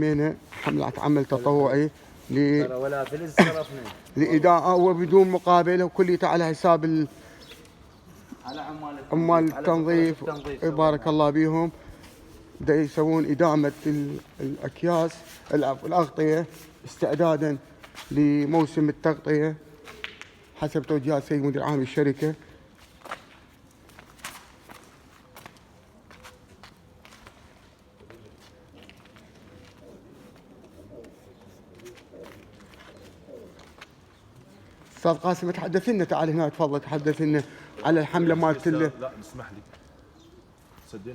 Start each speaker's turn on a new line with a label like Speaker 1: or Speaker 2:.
Speaker 1: حمينا حملة عمل تطوعي
Speaker 2: ولا فلس صرفنا
Speaker 1: لإداءة وبدون مقابل، وكليته على حساب
Speaker 2: على
Speaker 1: عمال التنظيف. بارك الله بيهم. دا يسوون إدامة الأكياس الأغطية استعدادا لموسم التغطية حسب توجيهات سيد مدير عام الشركة. استاذ قاسم تحدث لنا، تعال هنا تفضل تحدث لنا على الحمله مالت
Speaker 3: لا اسمح لي، سديت